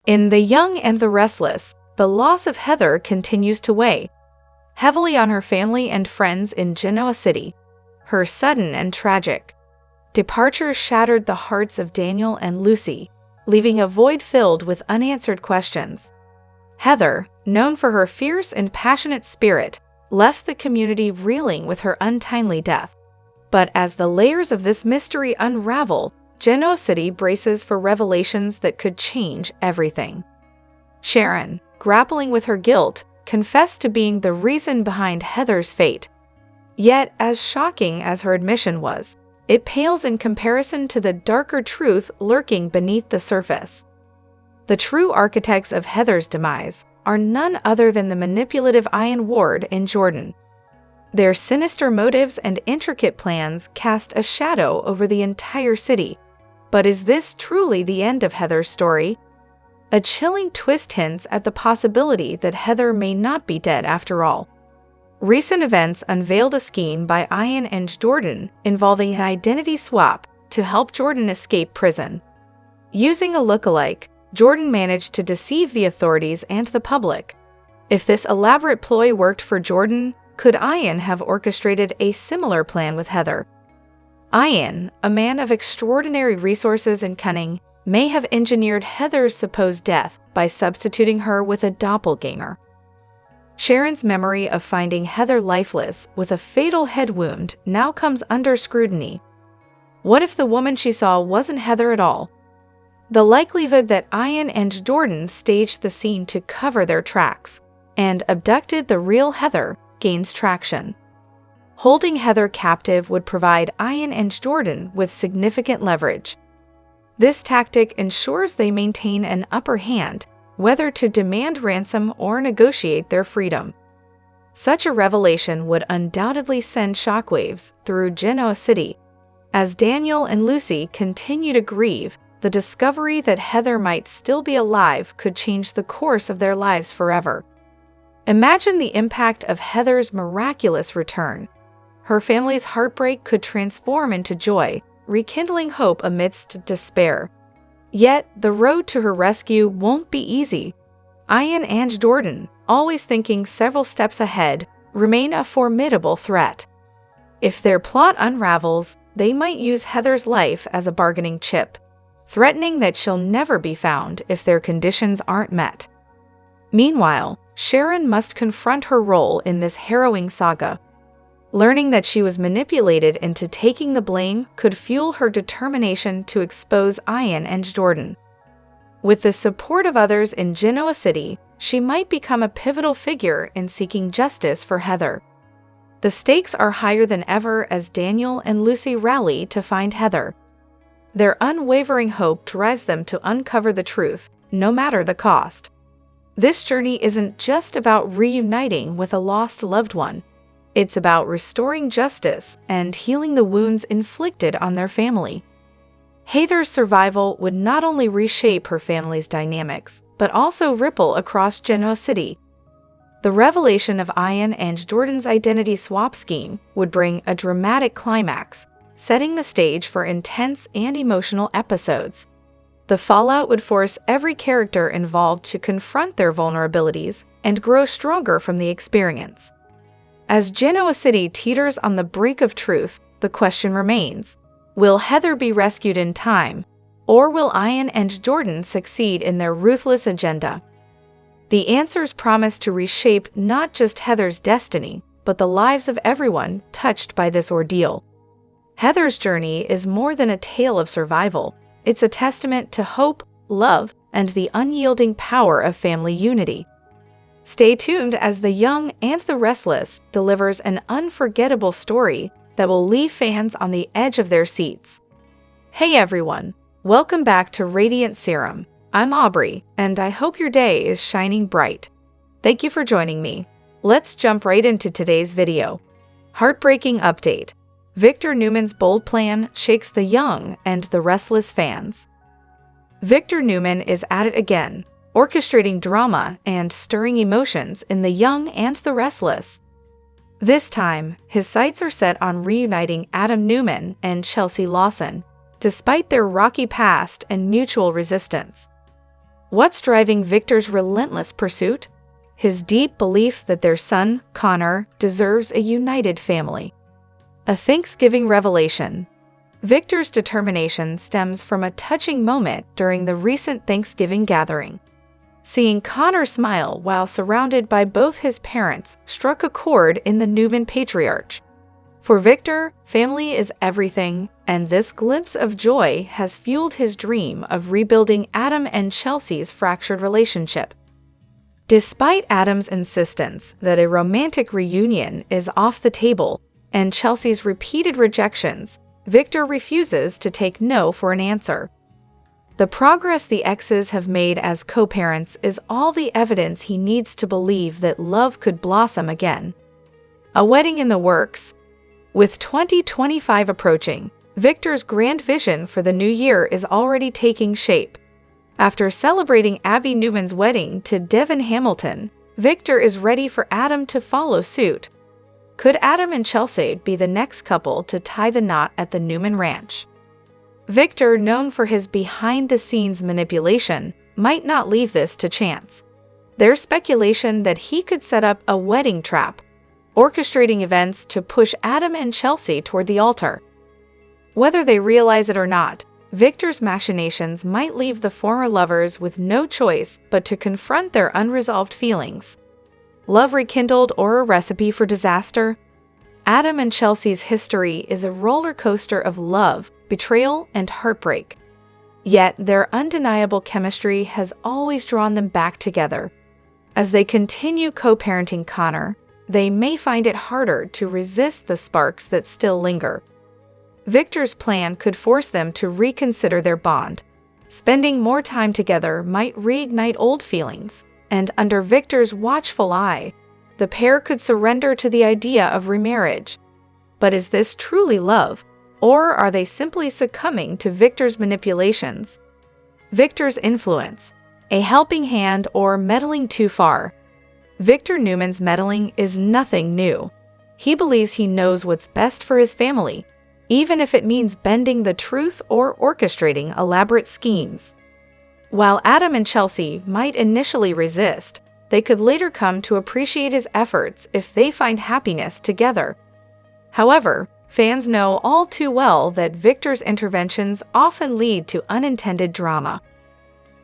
In The Young and the Restless, the loss of Heather continues to weigh heavily on her family and friends in Genoa City. Her sudden and tragic departure shattered the hearts of Daniel and Lucy, leaving a void filled with unanswered questions. Heather, known for her fierce and passionate spirit, left the community reeling with her untimely death. But as the layers of this mystery unravel, Genoa City braces for revelations that could change everything. Sharon, grappling with her guilt, confessed to being the reason behind Heather's fate. Yet, as shocking as her admission was, it pales in comparison to the darker truth lurking beneath the surface. The true architects of Heather's demise are none other than the manipulative Ian Ward and Jordan. Their sinister motives and intricate plans cast a shadow over the entire city. But is this truly the end of Heather's story? A chilling twist hints at the possibility that Heather may not be dead after all. Recent events unveiled a scheme by Ian and Jordan involving an identity swap to help Jordan escape prison. Using a lookalike, Jordan managed to deceive the authorities and the public. If this elaborate ploy worked for Jordan, could Ian have orchestrated a similar plan with Heather? Ian, a man of extraordinary resources and cunning, may have engineered Heather's supposed death by substituting her with a doppelganger. Sharon's memory of finding Heather lifeless with a fatal head wound now comes under scrutiny. What if the woman she saw wasn't Heather at all? The likelihood that Ian and Jordan staged the scene to cover their tracks and abducted the real Heather gains traction. Holding Heather captive would provide Ian and Jordan with significant leverage. This tactic ensures they maintain an upper hand, whether to demand ransom or negotiate their freedom. Such a revelation would undoubtedly send shockwaves through Genoa City. As Daniel and Lucy continue to grieve, the discovery that Heather might still be alive could change the course of their lives forever. Imagine the impact of Heather's miraculous return. Her family's heartbreak could transform into joy, rekindling hope amidst despair. Yet, the road to her rescue won't be easy. Ian and Jordan, always thinking several steps ahead, remain a formidable threat. If their plot unravels, they might use Heather's life as a bargaining chip, threatening that she'll never be found if their conditions aren't met. Meanwhile, Sharon must confront her role in this harrowing saga. Learning that she was manipulated into taking the blame could fuel her determination to expose Ian and Jordan. With the support of others in Genoa City, she might become a pivotal figure in seeking justice for Heather. The stakes are higher than ever as Daniel and Lucy rally to find Heather. Their unwavering hope drives them to uncover the truth, no matter the cost. This journey isn't just about reuniting with a lost loved one. It's about restoring justice and healing the wounds inflicted on their family. Heather's survival would not only reshape her family's dynamics, but also ripple across Genoa City. The revelation of Ian and Jordan's identity swap scheme would bring a dramatic climax, setting the stage for intense and emotional episodes. The fallout would force every character involved to confront their vulnerabilities and grow stronger from the experience. As Genoa City teeters on the brink of truth, the question remains: will Heather be rescued in time, or will Ian and Jordan succeed in their ruthless agenda? The answers promise to reshape not just Heather's destiny, but the lives of everyone touched by this ordeal. Heather's journey is more than a tale of survival. It's a testament to hope, love, and the unyielding power of family unity. Stay tuned as The Young and the Restless delivers an unforgettable story that will leave fans on the edge of their seats. Hey everyone, welcome back to Radiant Serum. I'm Aubrey, and I hope your day is shining bright. Thank you for joining me. Let's jump right into today's video. Heartbreaking update. Victor Newman's bold plan shakes The Young and the Restless fans. Victor Newman is at it again, orchestrating drama and stirring emotions in The Young and the Restless. This time, his sights are set on reuniting Adam Newman and Chelsea Lawson, despite their rocky past and mutual resistance. What's driving Victor's relentless pursuit? His deep belief that their son, Connor, deserves a united family. A Thanksgiving revelation. Victor's determination stems from a touching moment during the recent Thanksgiving gathering. Seeing Connor smile while surrounded by both his parents struck a chord in the Newman patriarch. For Victor, family is everything, and this glimpse of joy has fueled his dream of rebuilding Adam and Chelsea's fractured relationship. Despite Adam's insistence that a romantic reunion is off the table and Chelsea's repeated rejections, Victor refuses to take no for an answer. The progress the exes have made as co-parents is all the evidence he needs to believe that love could blossom again. A wedding in the works. With 2025 approaching, Victor's grand vision for the new year is already taking shape. After celebrating Abby Newman's wedding to Devin Hamilton, Victor is ready for Adam to follow suit. Could Adam and Chelsea be the next couple to tie the knot at the Newman Ranch? Victor, known for his behind-the-scenes manipulation, might not leave this to chance. There's speculation that he could set up a wedding trap, orchestrating events to push Adam and Chelsea toward the altar. Whether they realize it or not, Victor's machinations might leave the former lovers with no choice but to confront their unresolved feelings. Love rekindled or a recipe for disaster? Adam and Chelsea's history is a roller coaster of love, betrayal, and heartbreak. Yet their undeniable chemistry has always drawn them back together. As they continue co-parenting Connor, they may find it harder to resist the sparks that still linger. Victor's plan could force them to reconsider their bond. Spending more time together might reignite old feelings, and under Victor's watchful eye, the pair could surrender to the idea of remarriage. But is this truly love, or are they simply succumbing to Victor's manipulations? Victor's influence, a helping hand or meddling too far? Victor Newman's meddling is nothing new. He believes he knows what's best for his family, even if it means bending the truth or orchestrating elaborate schemes. While Adam and Chelsea might initially resist, they could later come to appreciate his efforts if they find happiness together. However, fans know all too well that Victor's interventions often lead to unintended drama.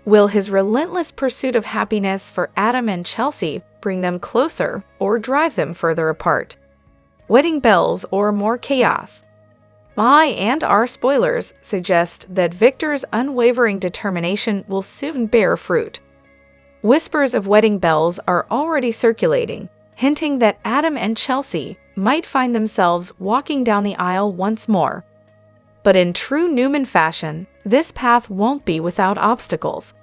Will his relentless pursuit of happiness for Adam and Chelsea bring them closer or drive them further apart? Wedding bells or more chaos? My and our spoilers suggest that Victor's unwavering determination will soon bear fruit. Whispers of wedding bells are already circulating, hinting that Adam and Chelsea might find themselves walking down the aisle once more. But in true Newman fashion, this path won't be without obstacles.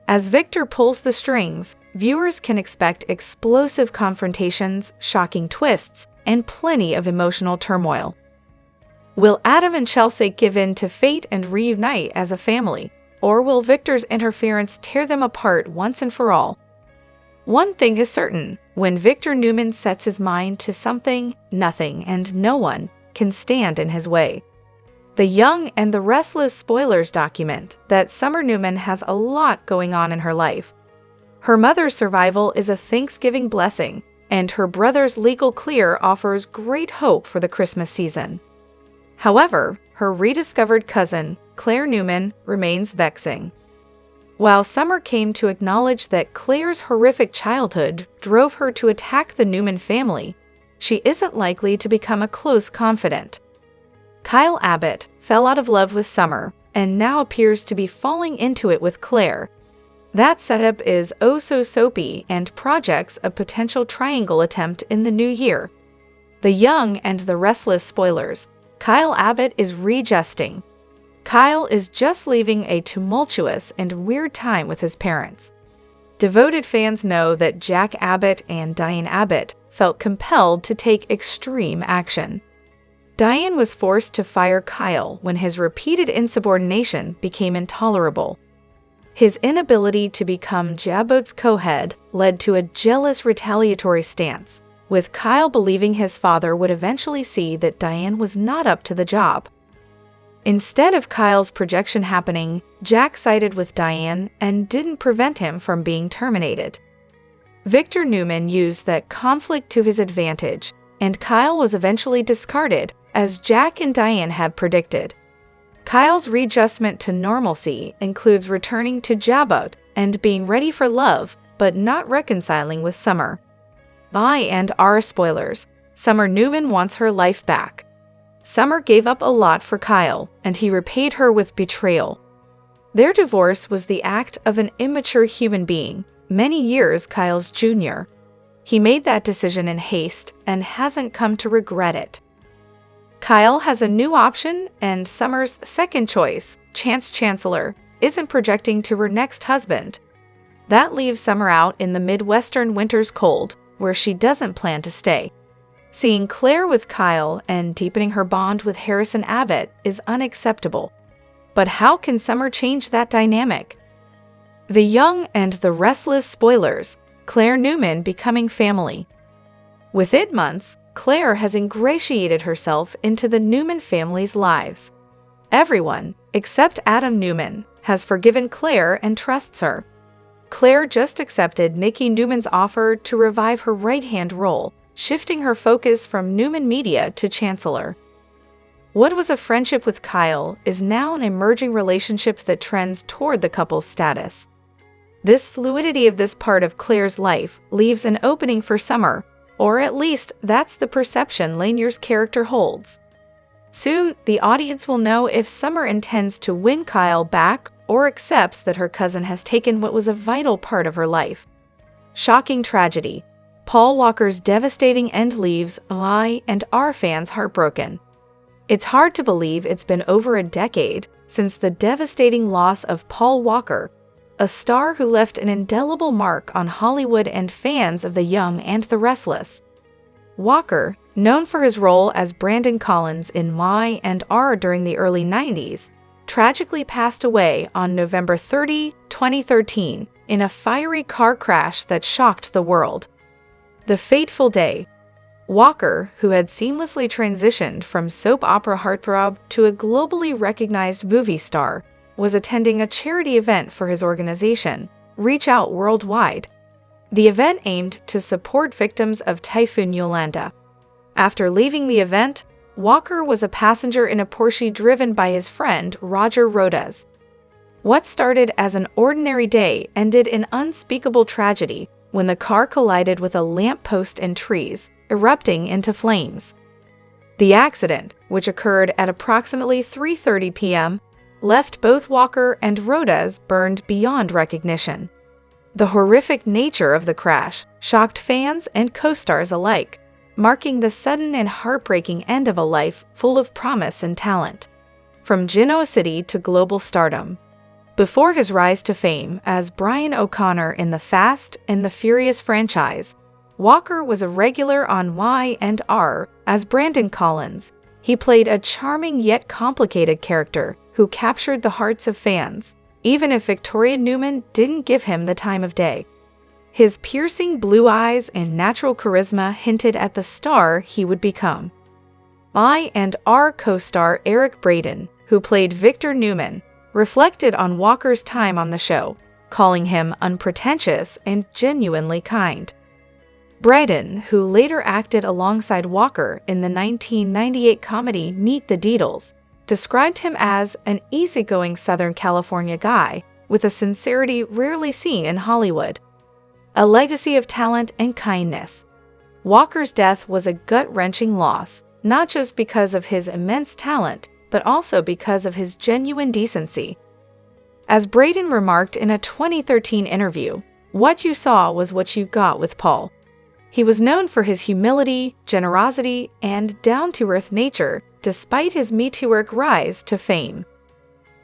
As Victor pulls the strings, viewers can expect explosive confrontations, shocking twists, and plenty of emotional turmoil. Will Adam and Chelsea give in to fate and reunite as a family, or will Victor's interference tear them apart once and for all? One thing is certain: when Victor Newman sets his mind to something, nothing and no one can stand in his way. The Young and the Restless spoilers document that Summer Newman has a lot going on in her life. Her mother's survival is a Thanksgiving blessing, and her brother's legal clear offers great hope for the Christmas season. However, her rediscovered cousin, Claire Newman, remains vexing. While Summer came to acknowledge that Claire's horrific childhood drove her to attack the Newman family, she isn't likely to become a close confidant. Kyle Abbott fell out of love with Summer and now appears to be falling into it with Claire. That setup is oh so soapy and projects a potential triangle attempt in the new year. The Young and the Restless spoilers. Kyle Abbott is readjusting. Kyle is just leaving a tumultuous and weird time with his parents. Devoted fans know that Jack Abbott and Diane Abbott felt compelled to take extreme action. Diane was forced to fire Kyle when his repeated insubordination became intolerable. His inability to become Jabot's co-head led to a jealous retaliatory stance, with Kyle believing his father would eventually see that Diane was not up to the job. Instead of Kyle's projection happening, Jack sided with Diane and didn't prevent him from being terminated. Victor Newman used that conflict to his advantage, and Kyle was eventually discarded, as Jack and Diane had predicted. Kyle's readjustment to normalcy includes returning to Jabot and being ready for love, but not reconciling with Summer. And our spoilers. Summer Newman wants her life back. Summer gave up a lot for Kyle, and he repaid her with betrayal. Their divorce was the act of an immature human being, many years Kyle's junior. He made that decision in haste and hasn't come to regret it. Kyle has a new option, and Summer's second choice, Chance Chancellor, isn't projecting to her next husband. That leaves Summer out in the Midwestern winter's cold, where she doesn't plan to stay. Seeing Claire with Kyle and deepening her bond with Harrison Abbott is unacceptable. But how can Summer change that dynamic? The Young and the Restless spoilers, Claire Newman becoming family. Within months, Claire has ingratiated herself into the Newman family's lives. Everyone, except Adam Newman, has forgiven Claire and trusts her. Claire just accepted Nikki Newman's offer to revive her right-hand role, shifting her focus from Newman Media to Chancellor. What was a friendship with Kyle is now an emerging relationship that trends toward the couple's status. This fluidity of this part of Claire's life leaves an opening for Summer, or at least that's the perception Lanier's character holds. Soon, the audience will know if Summer intends to win Kyle back or accepts that her cousin has taken what was a vital part of her life. Shocking tragedy. Paul Walker's devastating end leaves I and our fans heartbroken. It's hard to believe it's been over a decade since the devastating loss of Paul Walker, a star who left an indelible mark on Hollywood and fans of The Young and the Restless. Walker, known for his role as Brandon Collins in Y and R during the early 90s, tragically passed away on November 30, 2013, in a fiery car crash that shocked the world. The fateful day. Walker, who had seamlessly transitioned from soap opera heartthrob to a globally recognized movie star, was attending a charity event for his organization, Reach Out Worldwide. The event aimed to support victims of Typhoon Yolanda. After leaving the event, Walker was a passenger in a Porsche driven by his friend Roger Rodas. What started as an ordinary day ended in unspeakable tragedy when the car collided with a lamppost and trees, erupting into flames. The accident, which occurred at approximately 3:30 p.m., left both Walker and Rodas burned beyond recognition. The horrific nature of the crash shocked fans and co-stars alike, marking the sudden and heartbreaking end of a life full of promise and talent. From Genoa City to global stardom. Before his rise to fame as Brian O'Connor in the Fast and the Furious franchise, Walker was a regular on Y and R as Brandon Collins. He played a charming yet complicated character who captured the hearts of fans, even if Victoria Newman didn't give him the time of day. His piercing blue eyes and natural charisma hinted at the star he would become. Y and R co-star Eric Braeden, who played Victor Newman, reflected on Walker's time on the show, calling him unpretentious and genuinely kind. Braeden, who later acted alongside Walker in the 1998 comedy Meet the Deedles, described him as an easygoing Southern California guy with a sincerity rarely seen in Hollywood. A legacy of talent and kindness. Walker's death was a gut-wrenching loss, not just because of his immense talent, but also because of his genuine decency. As Braeden remarked in a 2013 interview, "What you saw was what you got with Paul." He was known for his humility, generosity, and down-to-earth nature, despite his meteoric rise to fame.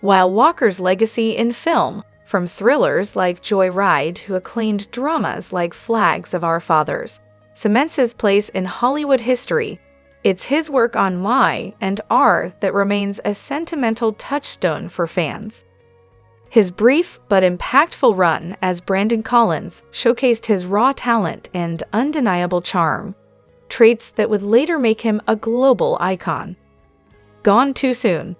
While Walker's legacy in film, from thrillers like Joy Ride to acclaimed dramas like Flags of Our Fathers, cements his place in Hollywood history, it's his work on Y and R that remains a sentimental touchstone for fans. His brief but impactful run as Brandon Collins showcased his raw talent and undeniable charm, traits that would later make him a global icon. Gone too soon.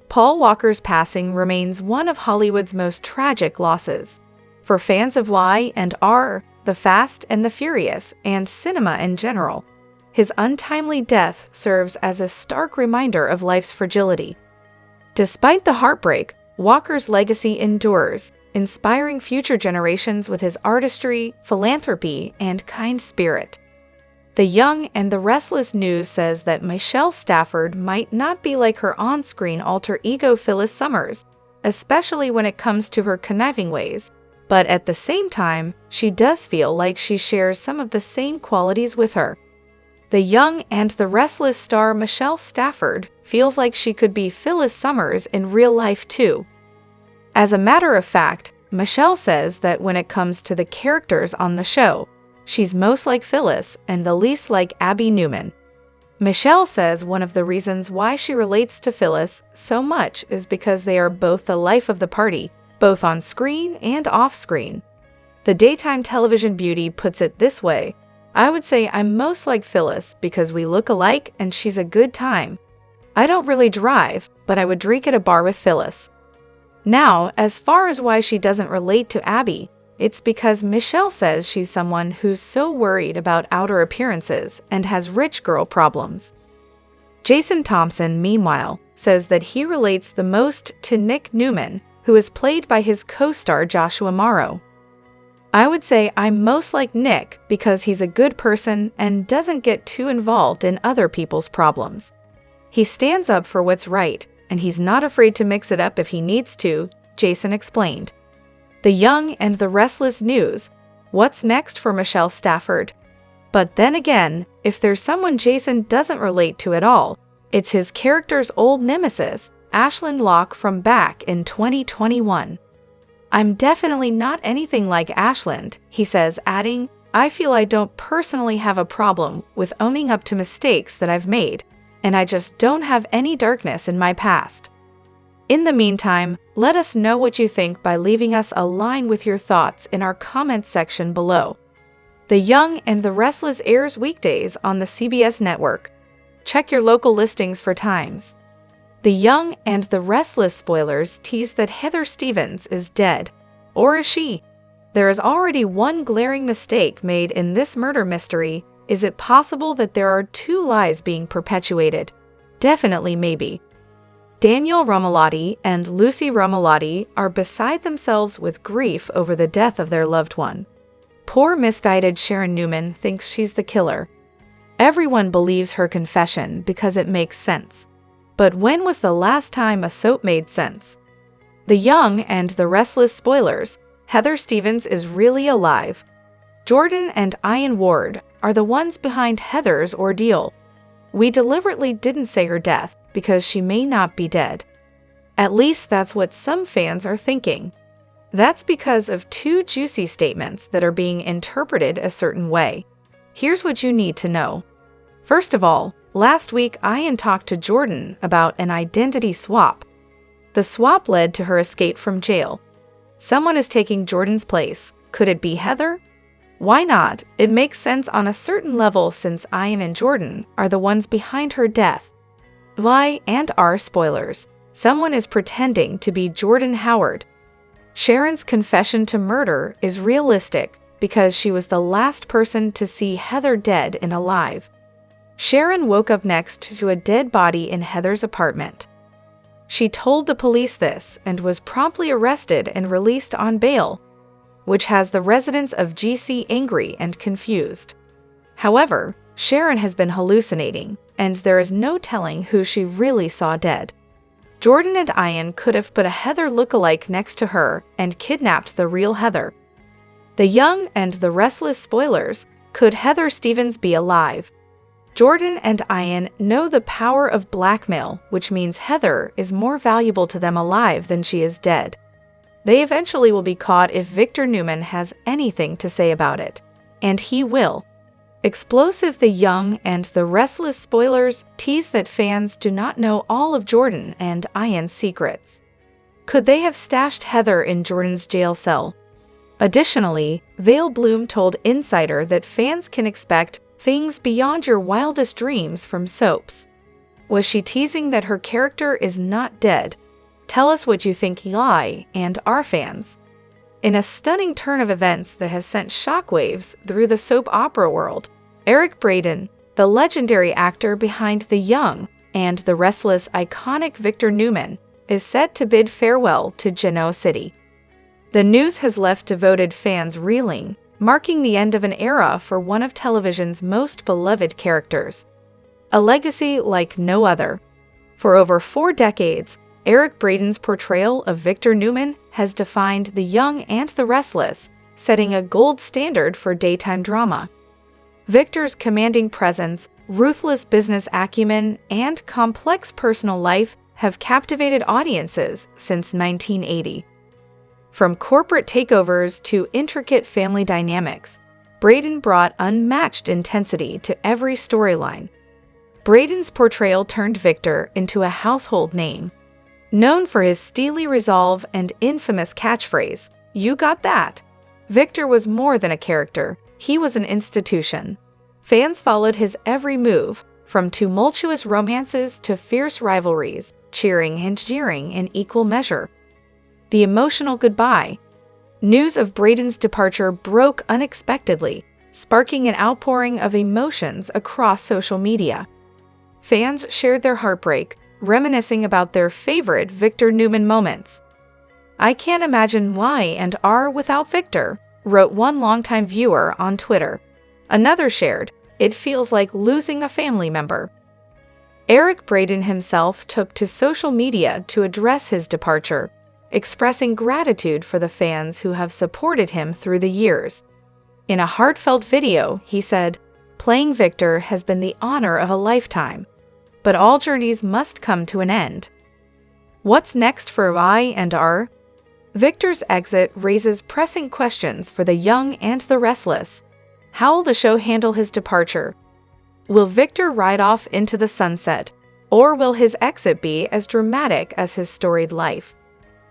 Paul Walker's passing remains one of Hollywood's most tragic losses. For fans of Y&R, The Fast and the Furious, and cinema in general, his untimely death serves as a stark reminder of life's fragility. Despite the heartbreak, Walker's legacy endures, inspiring future generations with his artistry, philanthropy, and kind spirit. The Young and the Restless news says that Michelle Stafford might not be like her on-screen alter ego Phyllis Summers, especially when it comes to her conniving ways, but at the same time, she does feel like she shares some of the same qualities with her. The Young and the Restless star Michelle Stafford feels like she could be Phyllis Summers in real life too. As a matter of fact, Michelle says that when it comes to the characters on the show, she's most like Phyllis and the least like Abby Newman. Michelle says one of the reasons why she relates to Phyllis so much is because they are both the life of the party, both on screen and off screen. The daytime television beauty puts it this way: I would say I'm most like Phyllis because we look alike and she's a good time. I don't really drive, but I would drink at a bar with Phyllis. Now, as far as why she doesn't relate to Abby, it's because Michelle says she's someone who's so worried about outer appearances and has rich girl problems. Jason Thompson, meanwhile, says that he relates the most to Nick Newman, who is played by his co-star Joshua Morrow. I would say I'm most like Nick because he's a good person and doesn't get too involved in other people's problems. He stands up for what's right, and he's not afraid to mix it up if he needs to, Jason explained. The Young and the Restless news: what's next for Michelle Stafford? But then again, if there's someone Jason doesn't relate to at all, it's his character's old nemesis, Ashlyn Locke from back in 2021. I'm definitely not anything like Ashlyn, he says, adding, I feel I don't personally have a problem with owning up to mistakes that I've made, and I just don't have any darkness in my past. In the meantime, let us know what you think by leaving us a line with your thoughts in our comments section below. The Young and the Restless airs weekdays on the CBS network. Check your local listings for times. The Young and the Restless spoilers tease that Heather Stevens is dead. Or is she? There is already one glaring mistake made in this murder mystery. Is it possible that there are two lies being perpetuated? Definitely maybe. Daniel Romalotti and Lucy Romalotti are beside themselves with grief over the death of their loved one. Poor misguided Sharon Newman thinks she's the killer. Everyone believes her confession because it makes sense. But when was the last time a soap made sense? The Young and the Restless spoilers: Heather Stevens is really alive. Jordan and Ian Ward are the ones behind Heather's ordeal. We deliberately didn't say her death because she may not be dead. At least that's what some fans are thinking. That's because of two juicy statements that are being interpreted a certain way. Here's what you need to know. First of all, last week Ian talked to Jordan about an identity swap. The swap led to her escape from jail. Someone is taking Jordan's place. Could it be Heather? Why not? It makes sense on a certain level since Ian and Jordan are the ones behind her death. Y&R spoilers: someone is pretending to be Jordan Howard. Sharon's confession to murder is realistic because she was the last person to see Heather dead and alive. Sharon woke up next to a dead body in Heather's apartment. She told the police this and was promptly arrested and released on bail, which has the residents of GC angry and confused. However, Sharon has been hallucinating, and there is no telling who she really saw dead. Jordan and Ian could have put a Heather lookalike next to her and kidnapped the real Heather. The Young and the Restless spoilers: could Heather Stevens be alive? Jordan and Ian know the power of blackmail, which means Heather is more valuable to them alive than she is dead. They eventually will be caught if Victor Newman has anything to say about it. And he will. Explosive: the Young and the Restless spoilers tease that fans do not know all of Jordan and Ian's secrets. Could they have stashed Heather in Jordan's jail cell? Additionally, Vale Bloom told Insider that fans can expect things beyond your wildest dreams from soaps. Was she teasing that her character is not dead? Tell us what you think, I and our fans. In a stunning turn of events that has sent shockwaves through the soap opera world, Eric Braeden, the legendary actor behind The Young and The Restless iconic Victor Newman, is set to bid farewell to Genoa City. The news has left devoted fans reeling, marking the end of an era for one of television's most beloved characters. A legacy like no other. For over 4 decades, Eric Braeden's portrayal of Victor Newman has defined The Young and The Restless, setting a gold standard for daytime drama. Victor's commanding presence, ruthless business acumen, and complex personal life have captivated audiences since 1980. From corporate takeovers to intricate family dynamics, Braeden brought unmatched intensity to every storyline. Braeden's portrayal turned Victor into a household name. Known for his steely resolve and infamous catchphrase, "You got that?" Victor was more than a character, he was an institution. Fans followed his every move, from tumultuous romances to fierce rivalries, cheering and jeering in equal measure. The emotional goodbye. News of Braeden's departure broke unexpectedly, sparking an outpouring of emotions across social media. Fans shared their heartbreak, reminiscing about their favorite Victor Newman moments. "I can't imagine Y and R without Victor," wrote one longtime viewer on Twitter. Another shared, "It feels like losing a family member." Eric Braeden himself took to social media to address his departure, expressing gratitude for the fans who have supported him through the years. In a heartfelt video, he said, "Playing Victor has been the honor of a lifetime, but all journeys must come to an end." What's next for I and R? Victor's exit raises pressing questions for The Young and The Restless. How will the show handle his departure? Will Victor ride off into the sunset, or will his exit be as dramatic as his storied life?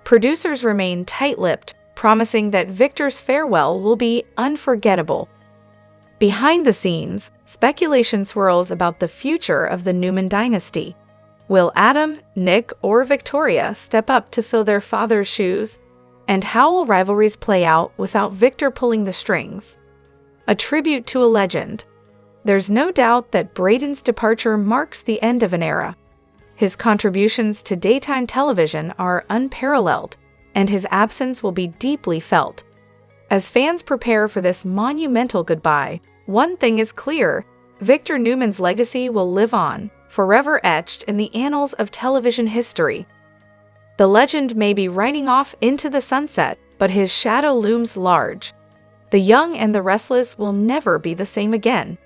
Producers remain tight-lipped, promising that Victor's farewell will be unforgettable. Behind the scenes, speculation swirls about the future of the Newman dynasty. Will Adam, Nick, or Victoria step up to fill their father's shoes? And how will rivalries play out without Victor pulling the strings? A tribute to a legend. There's no doubt that Braeden's departure marks the end of an era. His contributions to daytime television are unparalleled, and his absence will be deeply felt. As fans prepare for this monumental goodbye, one thing is clear: Victor Newman's legacy will live on, forever etched in the annals of television history. The legend may be riding off into the sunset, but his shadow looms large. The Young and the Restless will never be the same again.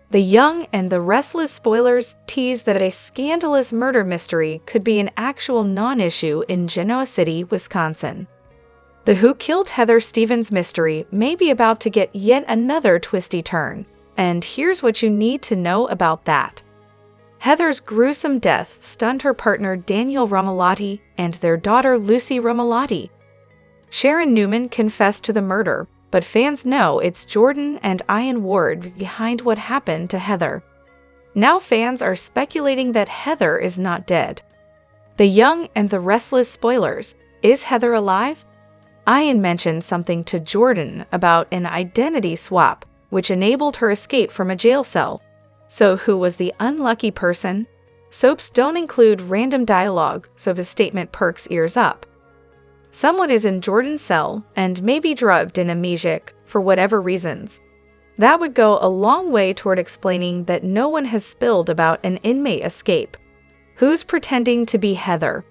The Young and the Restless spoilers tease that a scandalous murder mystery could be an actual non-issue in Genoa City, Wisconsin. The Who Killed Heather Stevens mystery may be about to get yet another twisty turn, and here's what you need to know about that. Heather's gruesome death stunned her partner Daniel Romalotti and their daughter Lucy Romalotti. Sharon Newman confessed to the murder, but fans know it's Jordan and Ian Ward behind what happened to Heather. Now fans are speculating that Heather is not dead. The Young and the Restless spoilers. Is Heather alive? Ian mentioned something to Jordan about an identity swap, which enabled her escape from a jail cell. So who was the unlucky person? Soaps don't include random dialogue, so the statement perks ears up. Someone is in Jordan's cell and may be drugged in amnesiac for whatever reasons. That would go a long way toward explaining that no one has spilled about an inmate escape. Who's pretending to be Heather?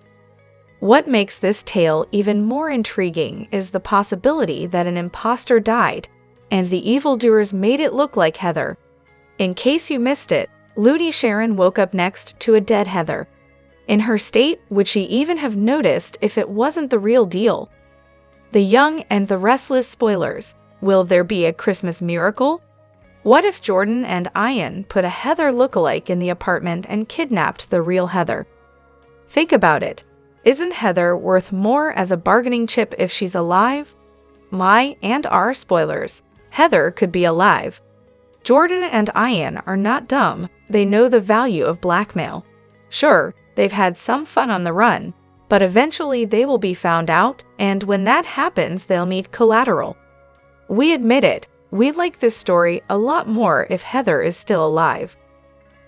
What makes this tale even more intriguing is the possibility that an imposter died, and the evildoers made it look like Heather. In case you missed it, Looney Sharon woke up next to a dead Heather. In her state, would she even have noticed if it wasn't the real deal? The Young and the Restless spoilers. Will there be a Christmas miracle? What if Jordan and Ian put a Heather lookalike in the apartment and kidnapped the real Heather? Think about it. Isn't Heather worth more as a bargaining chip if she's alive? My and our spoilers. Heather could be alive. Jordan and Ian are not dumb. They know the value of blackmail. Sure, they've had some fun on the run, but eventually they will be found out, and when that happens, they'll need collateral. We admit it, we like this story a lot more if Heather is still alive.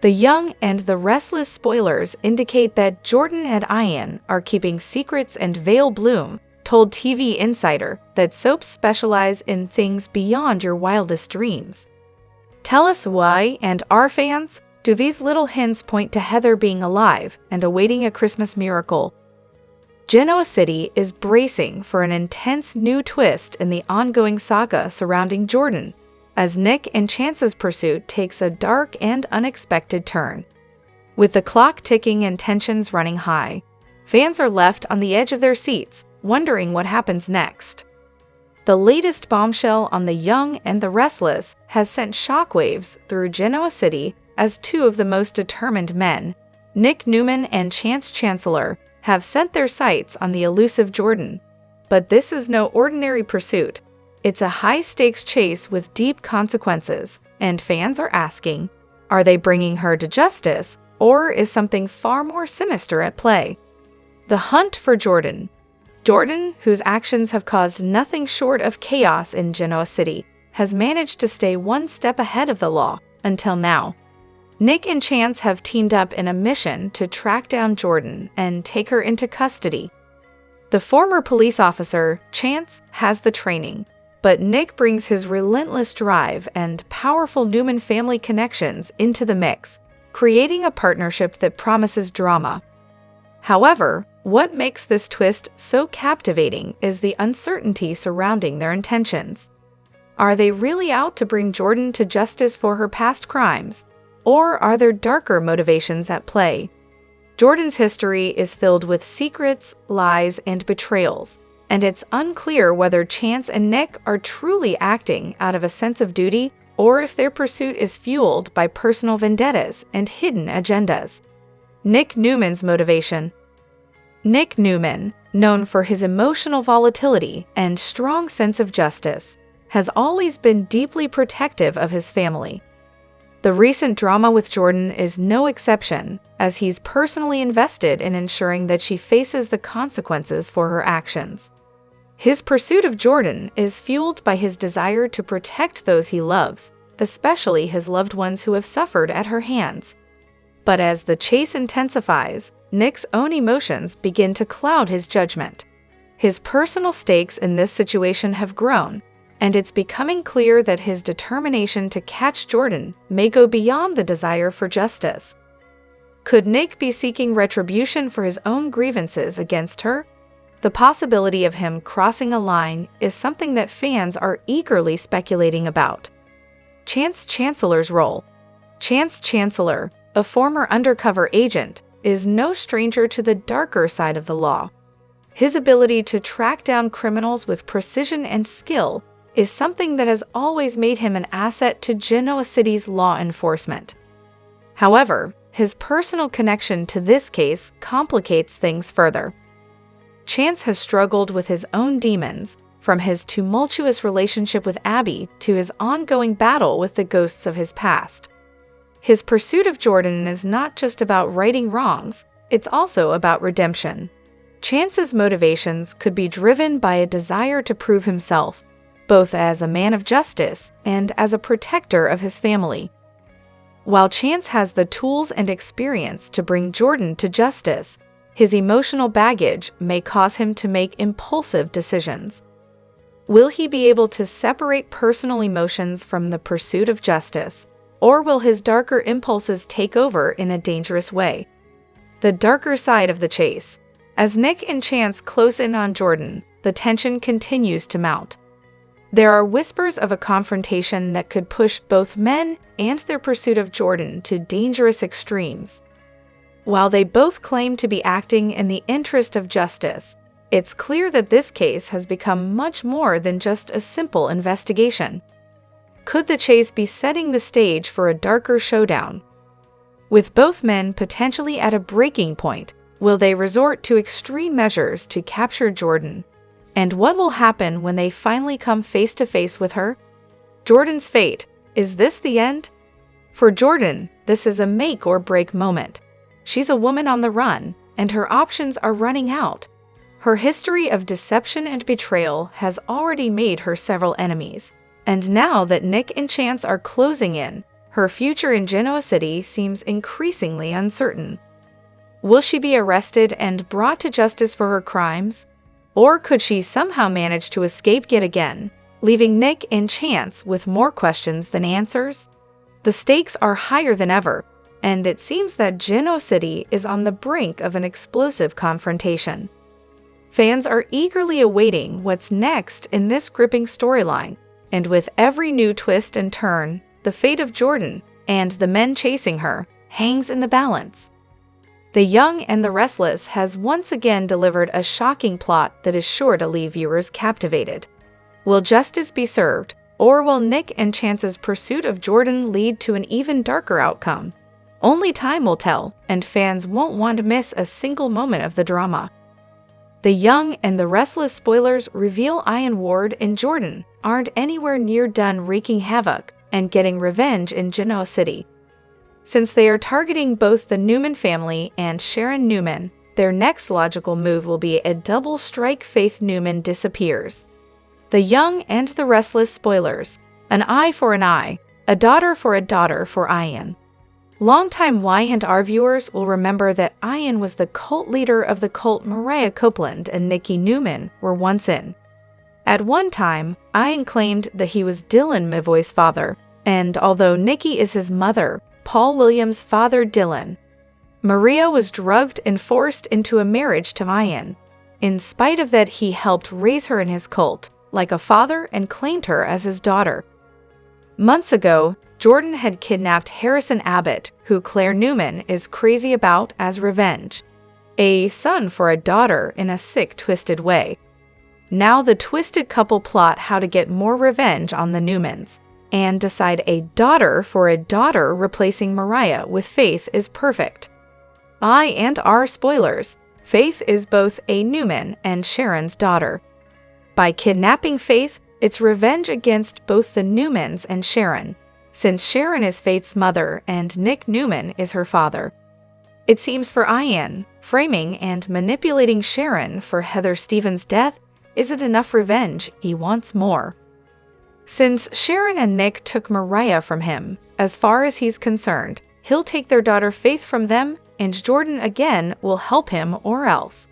The Young and the Restless spoilers indicate that Jordan and Ian are keeping secrets, and Vale Bloom told TV Insider that soaps specialize in things beyond your wildest dreams. Tell us why, and our fans, do these little hints point to Heather being alive and awaiting a Christmas miracle? Genoa City is bracing for an intense new twist in the ongoing saga surrounding Jordan, as Nick and Chance's pursuit takes a dark and unexpected turn. With the clock ticking and tensions running high, fans are left on the edge of their seats, wondering what happens next. The latest bombshell on the Young and the Restless has sent shockwaves through Genoa City as two of the most determined men, Nick Newman and Chance Chancellor, have set their sights on the elusive Jordan. But this is no ordinary pursuit. It's a high-stakes chase with deep consequences, and fans are asking, are they bringing her to justice, or is something far more sinister at play? The hunt for Jordan. Jordan, whose actions have caused nothing short of chaos in Genoa City, has managed to stay one step ahead of the law until now. Nick and Chance have teamed up in a mission to track down Jordan and take her into custody. The former police officer, Chance, has the training, but Nick brings his relentless drive and powerful Newman family connections into the mix, creating a partnership that promises drama. However, what makes this twist so captivating is the uncertainty surrounding their intentions. Are they really out to bring Jordan to justice for her past crimes? Or are there darker motivations at play? Jordan's history is filled with secrets, lies, and betrayals, and it's unclear whether Chance and Nick are truly acting out of a sense of duty or if their pursuit is fueled by personal vendettas and hidden agendas. Nick Newman's motivation. Nick Newman, known for his emotional volatility and strong sense of justice, has always been deeply protective of his family. The recent drama with Jordan is no exception, as he's personally invested in ensuring that she faces the consequences for her actions. His pursuit of Jordan is fueled by his desire to protect those he loves, especially his loved ones who have suffered at her hands. But as the chase intensifies, Nick's own emotions begin to cloud his judgment. His personal stakes in this situation have grown, and it's becoming clear that his determination to catch Jordan may go beyond the desire for justice. Could Nick be seeking retribution for his own grievances against her? The possibility of him crossing a line is something that fans are eagerly speculating about. Chance Chancellor's role. Chance Chancellor, a former undercover agent, is no stranger to the darker side of the law. His ability to track down criminals with precision and skill is something that has always made him an asset to Genoa City's law enforcement. However, his personal connection to this case complicates things further. Chance has struggled with his own demons, from his tumultuous relationship with Abby to his ongoing battle with the ghosts of his past. His pursuit of Jordan is not just about righting wrongs, it's also about redemption. Chance's motivations could be driven by a desire to prove himself, both as a man of justice and as a protector of his family. While Chance has the tools and experience to bring Jordan to justice, his emotional baggage may cause him to make impulsive decisions. Will he be able to separate personal emotions from the pursuit of justice, or will his darker impulses take over in a dangerous way? The darker side of the chase. As Nick and Chance close in on Jordan, the tension continues to mount. There are whispers of a confrontation that could push both men and their pursuit of Jordan to dangerous extremes. While they both claim to be acting in the interest of justice, it's clear that this case has become much more than just a simple investigation. Could the chase be setting the stage for a darker showdown? With both men potentially at a breaking point, will they resort to extreme measures to capture Jordan? And what will happen when they finally come face to face with her? Jordan's fate. Is this the end? For Jordan, this is a make or break moment. she's a woman on the run, and her options are running out. Her history of deception and betrayal has already made her several enemies, and now that Nick and Chance are closing in, her future in Genoa City seems increasingly uncertain. Will she be arrested and brought to justice for her crimes? Or could she somehow manage to escape yet again, leaving Nick and Chance with more questions than answers? The stakes are higher than ever, and it seems that Genoa City is on the brink of an explosive confrontation. Fans are eagerly awaiting what's next in this gripping storyline, and with every new twist and turn, the fate of Jordan and the men chasing her hangs in the balance. The Young and the Restless has once again delivered a shocking plot that is sure to leave viewers captivated. Will justice be served, or will Nick and Chance's pursuit of Jordan lead to an even darker outcome? Only time will tell, and fans won't want to miss a single moment of the drama. The Young and the Restless spoilers reveal Ian Ward and Jordan aren't anywhere near done wreaking havoc and getting revenge in Genoa City. Since they are targeting both the Newman family and Sharon Newman, their next logical move will be a double strike. Faith Newman disappears. The Young and the Restless spoilers: an eye for an eye, a daughter for Ian. Longtime Y&R viewers will remember that Ian was the cult leader of the cult Mariah Copeland and Nikki Newman were once in. At one time, Ian claimed that he was Dylan Mavoy's father, and although Nikki is his mother, Paul Williams fathered Dylan. Maria was drugged and forced into a marriage to Ian. In spite of that, he helped raise her in his cult, like a father, and claimed her as his daughter. Months ago, Jordan had kidnapped Harrison Abbott, who Claire Newman is crazy about, as revenge. A son for a daughter in a sick, twisted way. Now the twisted couple plot how to get more revenge on the Newmans, and decide a daughter for a daughter replacing Mariah with Faith is perfect. I&R spoilers: Faith is both a Newman and Sharon's daughter. By kidnapping Faith, it's revenge against both the Newmans and Sharon, since Sharon is Faith's mother and Nick Newman is her father. It seems for Ian, framing and manipulating Sharon for Heather Stevens' death isn't enough revenge. He wants more. Since Sharon and Nick took Mariah from him, as far as he's concerned, he'll take their daughter Faith from them, and Jordan again will help him or else.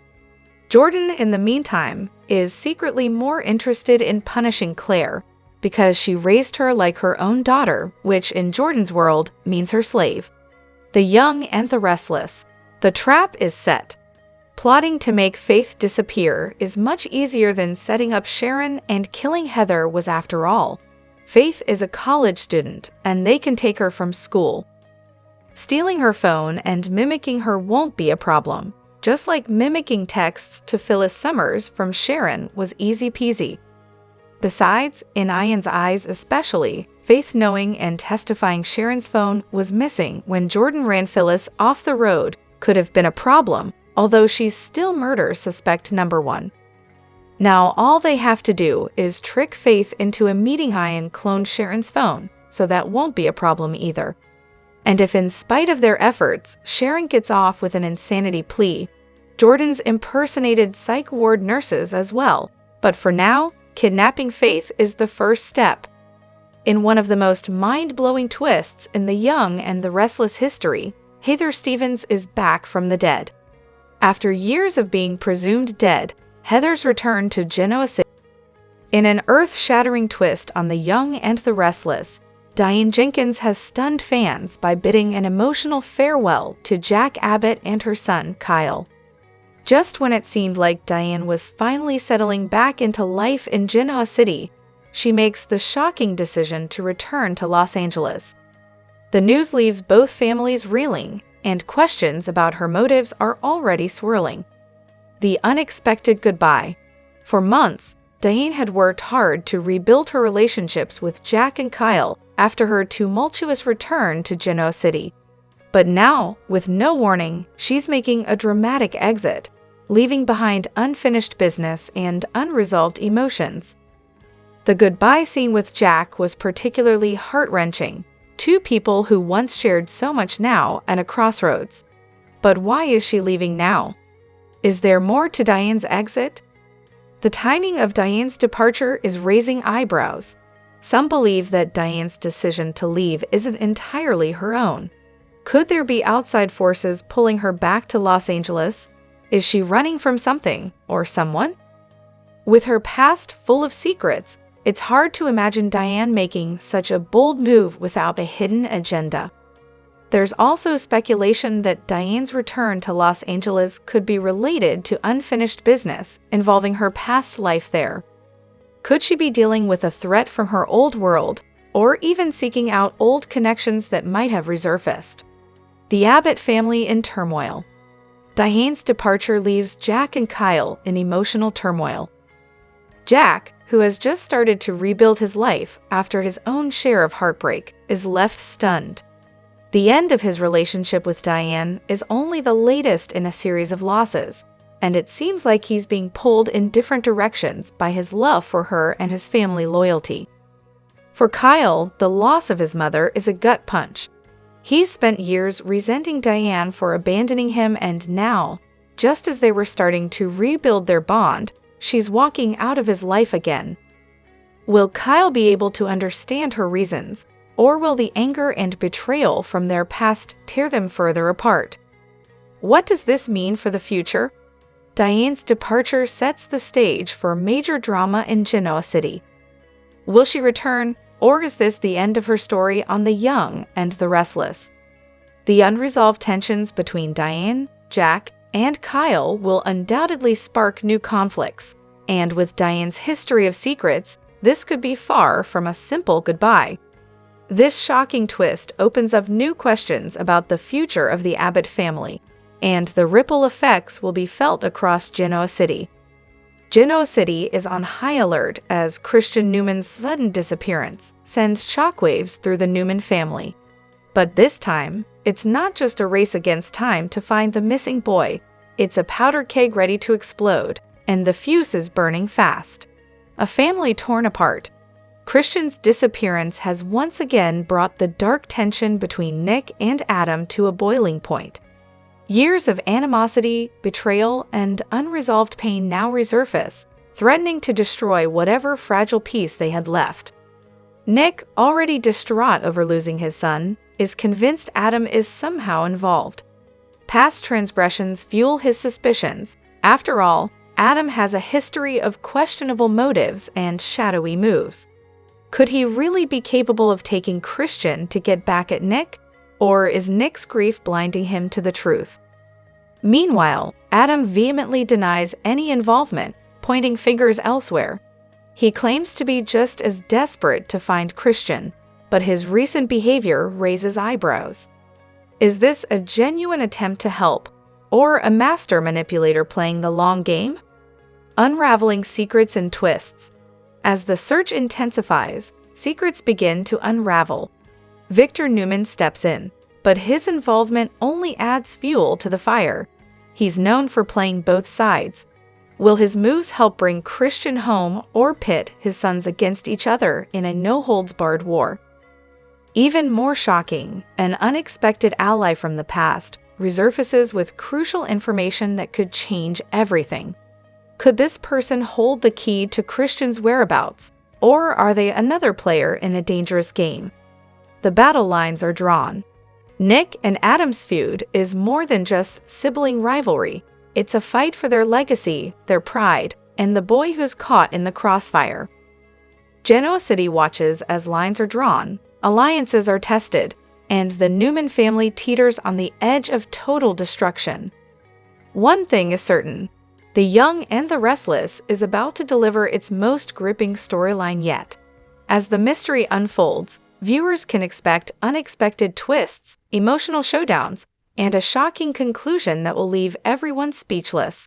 Jordan, in the meantime, is secretly more interested in punishing Claire, because she raised her like her own daughter, which in Jordan's world means her slave. The Young and the Restless. The trap is set. Plotting to make Faith disappear is much easier than setting up Sharon, and killing Heather was, after all. Faith is a college student, and they can take her from school. Stealing her phone and mimicking her won't be a problem, just like mimicking texts to Phyllis Summers from Sharon was easy peasy. Besides, in Ian's eyes especially, Faith knowing and testifying Sharon's phone was missing when Jordan ran Phyllis off the road could have been a problem, although she's still murder suspect number one. Now all they have to do is trick Faith into admitting Ian cloned Sharon's phone, so that won't be a problem either. And if in spite of their efforts, Sharon gets off with an insanity plea, Jordan's impersonated psych ward nurses as well. But for now, kidnapping Faith is the first step. In one of the most mind-blowing twists in the Young and the Restless history, Heather Stevens is back from the dead. After years of being presumed dead, Heather's returned to Genoa City. In an earth-shattering twist on the Young and the Restless, Diane Jenkins has stunned fans by bidding an emotional farewell to Jack Abbott and her son, Kyle. Just when it seemed like Diane was finally settling back into life in Genoa City, she makes the shocking decision to return to Los Angeles. The news leaves both families reeling, and questions about her motives are already swirling. The unexpected goodbye. For months, Diane had worked hard to rebuild her relationships with Jack and Kyle after her tumultuous return to Genoa City. But now, with no warning, she's making a dramatic exit, leaving behind unfinished business and unresolved emotions. The goodbye scene with Jack was particularly heart-wrenching. Two people who once shared so much now at a crossroads. But why is she leaving now? Is there more to Diane's exit? The timing of Diane's departure is raising eyebrows. Some believe that Diane's decision to leave isn't entirely her own. Could there be outside forces pulling her back to Los Angeles? Is she running from something or someone? With her past full of secrets, it's hard to imagine Diane making such a bold move without a hidden agenda. There's also speculation that Diane's return to Los Angeles could be related to unfinished business involving her past life there. Could she be dealing with a threat from her old world, or even seeking out old connections that might have resurfaced? The Abbott family in turmoil. Diane's departure leaves Jack and Kyle in emotional turmoil. Jack, who has just started to rebuild his life after his own share of heartbreak, is left stunned. The end of his relationship with Diane is only the latest in a series of losses, and it seems like he's being pulled in different directions by his love for her and his family loyalty. For Kyle, the loss of his mother is a gut punch. He's spent years resenting Diane for abandoning him, and now, just as they were starting to rebuild their bond, she's walking out of his life again. Will Kyle be able to understand her reasons, or will the anger and betrayal from their past tear them further apart? What does this mean for the future? Diane's departure sets the stage for major drama in Genoa City. Will she return, or is this the end of her story on The Young and the Restless? The unresolved tensions between Diane, Jack, and Kyle will undoubtedly spark new conflicts, and with Diane's history of secrets, this could be far from a simple goodbye. This shocking twist opens up new questions about the future of the Abbott family, and the ripple effects will be felt across Genoa City. Genoa City is on high alert as Christian Newman's sudden disappearance sends shockwaves through the Newman family. But this time, it's not just a race against time to find the missing boy. It's a powder keg ready to explode, and the fuse is burning fast. A family torn apart. Christian's disappearance has once again brought the dark tension between Nick and Adam to a boiling point. Years of animosity, betrayal, and unresolved pain now resurface, threatening to destroy whatever fragile piece they had left. Nick, already distraught over losing his son, is convinced Adam is somehow involved. Past transgressions fuel his suspicions. After all, Adam has a history of questionable motives and shadowy moves. Could he really be capable of taking Christian to get back at Nick, or is Nick's grief blinding him to the truth? Meanwhile, Adam vehemently denies any involvement, pointing fingers elsewhere. He claims to be just as desperate to find Christian, but his recent behavior raises eyebrows. Is this a genuine attempt to help, or a master manipulator playing the long game? Unraveling secrets and twists. As the search intensifies, secrets begin to unravel. Victor Newman steps in, but his involvement only adds fuel to the fire. He's known for playing both sides. Will his moves help bring Christian home or pit his sons against each other in a no-holds-barred war? Even more shocking, an unexpected ally from the past resurfaces with crucial information that could change everything. Could this person hold the key to Christian's whereabouts, or are they another player in a dangerous game? The battle lines are drawn. Nick and Adam's feud is more than just sibling rivalry. It's a fight for their legacy, their pride, and the boy who's caught in the crossfire. Genoa City watches as lines are drawn, alliances are tested, and the Newman family teeters on the edge of total destruction. One thing is certain. The Young and the Restless is about to deliver its most gripping storyline yet. As the mystery unfolds, viewers can expect unexpected twists, emotional showdowns, and a shocking conclusion that will leave everyone speechless.